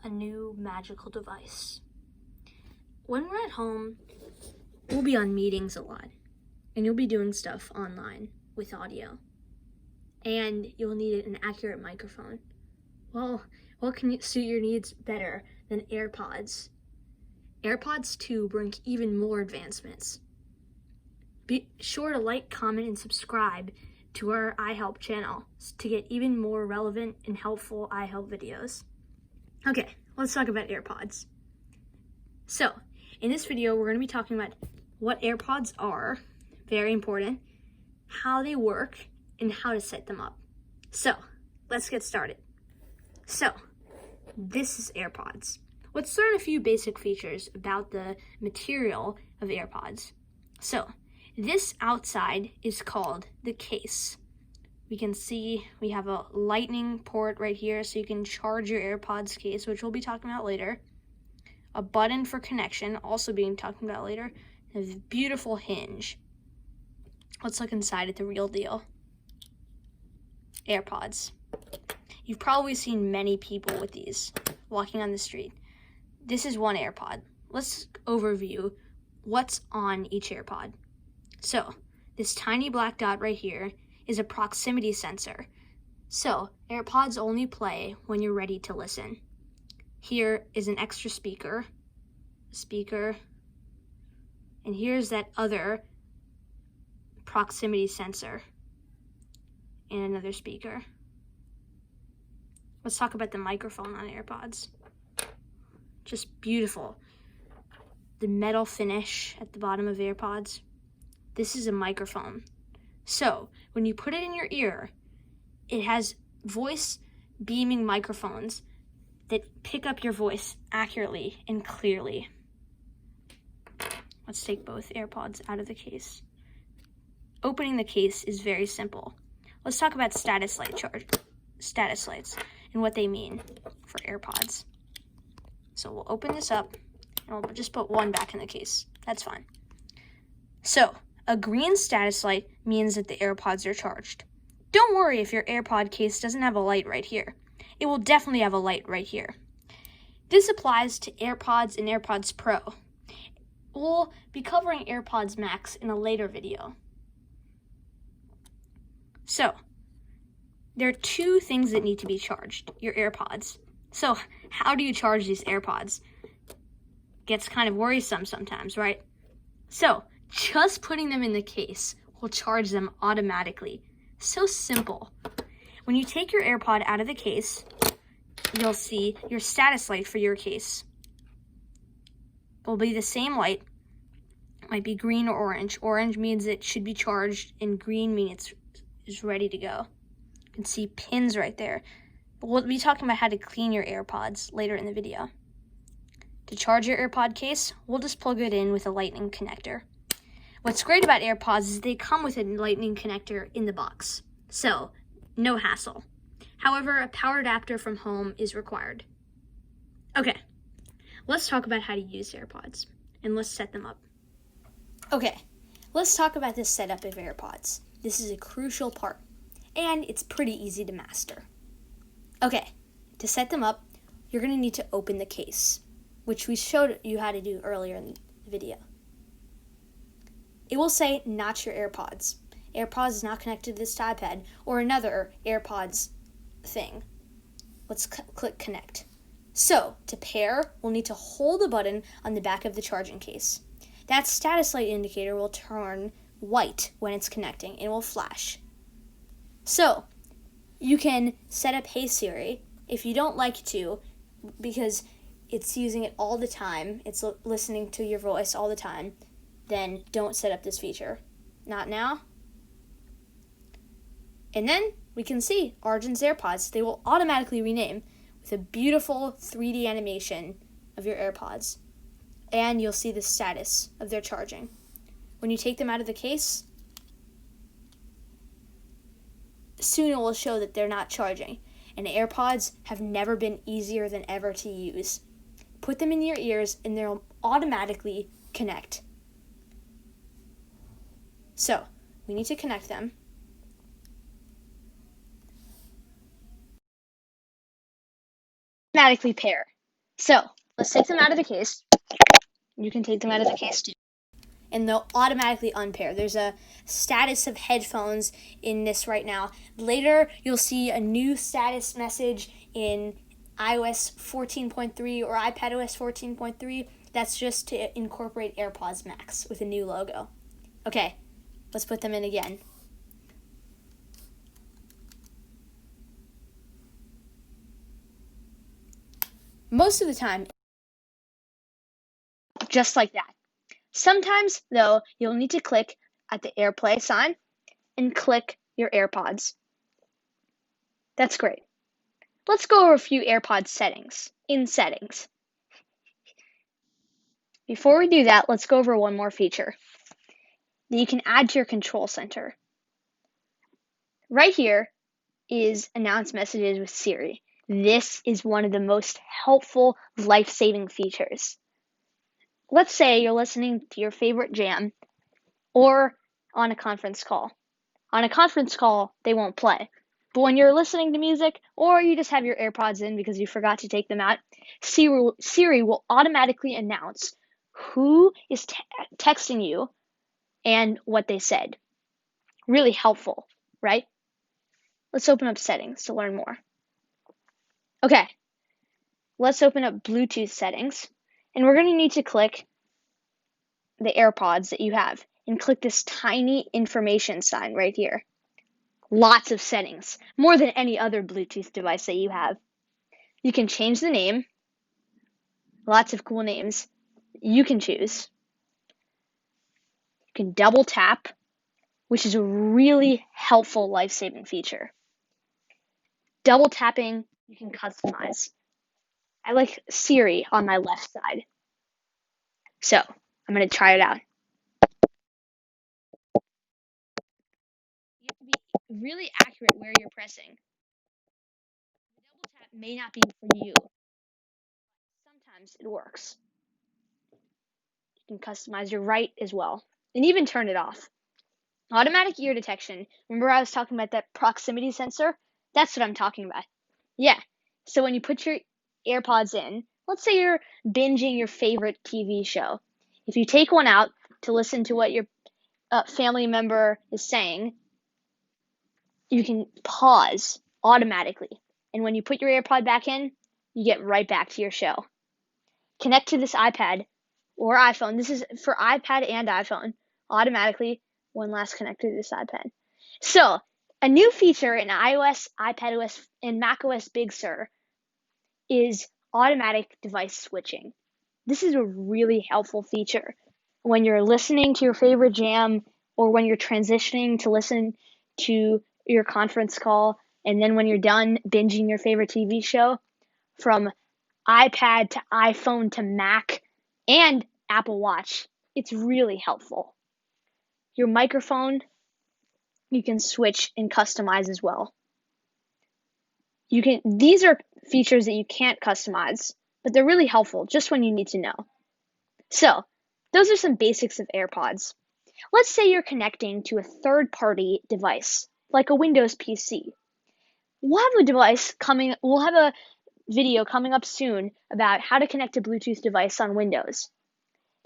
a new magical device. When we're at home, we'll be on meetings a lot, and you'll be doing stuff online with audio, and you'll need an accurate microphone. Well, what can suit your needs better than AirPods? AirPods 2 bring even more advancements. Be sure to like, comment, and subscribe to our iHelp channel to get even more relevant and helpful iHelp videos. Okay, let's talk about AirPods. So, in this video, we're going to be talking about what AirPods are, very important, how they work, and how to set them up. So, let's get started. So, this is AirPods. Let's learn a few basic features about the material of AirPods. So, this outside is called the case. We can see we have a lightning port right here so you can charge your AirPods case, which we'll be talking about later. A button for connection, also being talked about later. And a beautiful hinge. Let's look inside at the real deal. AirPods. You've probably seen many people with these walking on the street. This is one AirPod. Let's overview what's on each AirPod. So, this tiny black dot right here is a proximity sensor. So, AirPods only play when you're ready to listen. Here is an extra speaker, and here's that other proximity sensor, and another speaker. Let's talk about the microphone on AirPods. Just beautiful. The metal finish at the bottom of AirPods. This is a microphone. So, when you put it in your ear, it has voice beaming microphones that pick up your voice accurately and clearly. Let's take both AirPods out of the case. Opening the case is very simple. Let's talk about status lights and what they mean for AirPods. So we'll open this up and we'll just put one back in the case. That's fine. So, a green status light means that the AirPods are charged. Don't worry if your AirPod case doesn't have a light right here. It will definitely have a light right here. This applies to AirPods and AirPods Pro. We'll be covering AirPods Max in a later video. So, there are two things that need to be charged, your AirPods. So, how do you charge these AirPods? Gets kind of worrisome sometimes, right? So, just putting them in the case will charge them automatically. So simple. When you take your AirPod out of the case, you'll see your status light for your case. It will be the same light. It might be green or orange. Orange means it should be charged, and green means it's ready to go. You can see pins right there. But we'll be talking about how to clean your AirPods later in the video. To charge your AirPod case, we'll just plug it in with a lightning connector. What's great about AirPods is they come with a lightning connector in the box, so no hassle. However, a power adapter from home is required. Okay, let's talk about how to use AirPods, and let's set them up. Okay, let's talk about the setup of AirPods. This is a crucial part, and it's pretty easy to master. Okay, to set them up, you're going to need to open the case, which we showed you how to do earlier in the video. It will say, not your AirPods. AirPods is not connected to this iPad or another AirPods thing. Let's click connect. So, to pair, we'll need to hold the button on the back of the charging case. That status light indicator will turn white when it's connecting and will flash. So, you can set up Hey Siri if you don't like to, because it's using it all the time. It's listening to your voice all the time. Then don't set up this feature. Not now. And then we can see Arjun's AirPods. They will automatically rename with a beautiful 3D animation of your AirPods. And you'll see the status of their charging. When you take them out of the case, soon it will show that they're not charging. And AirPods have never been easier than ever to use. Put them in your ears and they'll automatically connect. So, we need to connect them. Automatically pair. So let's take them out of the case. You can take them out of the case too. And they'll automatically unpair. There's a status of headphones in this right now. Later, you'll see a new status message in iOS 14.3 or iPadOS 14.3. That's just to incorporate AirPods Max with a new logo. Okay, let's put them in again. Most of the time, just like that. Sometimes, though, you'll need to click at the AirPlay sign and click your AirPods. That's great. Let's go over a few AirPods settings. In Settings. Before we do that, let's go over one more feature that you can add to your control center. Right here is Announce Messages with Siri. This is one of the most helpful, life-saving features. Let's say you're listening to your favorite jam or on a conference call. On a conference call, they won't play. But when you're listening to music or you just have your AirPods in because you forgot to take them out, Siri will automatically announce who is texting you and what they said. Really helpful, right? Let's open up settings to learn more. Okay, let's open up Bluetooth settings, and we're going to need to click the AirPods that you have and click this tiny information sign right here. Lots of settings, more than any other Bluetooth device that you have. You can change the name, lots of cool names you can choose. You can double tap, which is a really helpful life-saving feature. Double tapping, you can customize. I like Siri on my left side. So, I'm going to try it out. You have to be really accurate where you're pressing. The double tap may not be for you. Sometimes it works. You can customize your right as well, and even turn it off. Automatic ear detection. Remember I was talking about that proximity sensor? That's what I'm talking about. Yeah. So when you put your AirPods in, let's say you're binging your favorite TV show. If you take one out to listen to what your family member is saying, you can pause automatically. And when you put your AirPod back in, you get right back to your show. Connect to this iPad or iPhone. This is for iPad and iPhone. Automatically, one last connector to this iPad. So, a new feature in iOS, iPadOS, and macOS Big Sur is automatic device switching. This is a really helpful feature when you're listening to your favorite jam or when you're transitioning to listen to your conference call, and then when you're done binging your favorite TV show, from iPad to iPhone to Mac and Apple Watch. It's really helpful. Your microphone, you can switch and customize as well. These are features that you can't customize, but they're really helpful just when you need to know. So, those are some basics of AirPods. Let's say you're connecting to a third-party device, like a Windows PC. We'll have a video coming up soon about how to connect a Bluetooth device on Windows.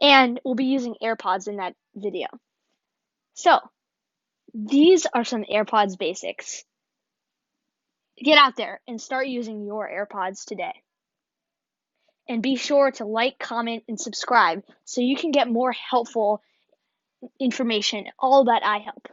And we'll be using AirPods in that video. So, these are some AirPods basics. Get out there and start using your AirPods today. And be sure to like, comment, and subscribe so you can get more helpful information all about iHelp.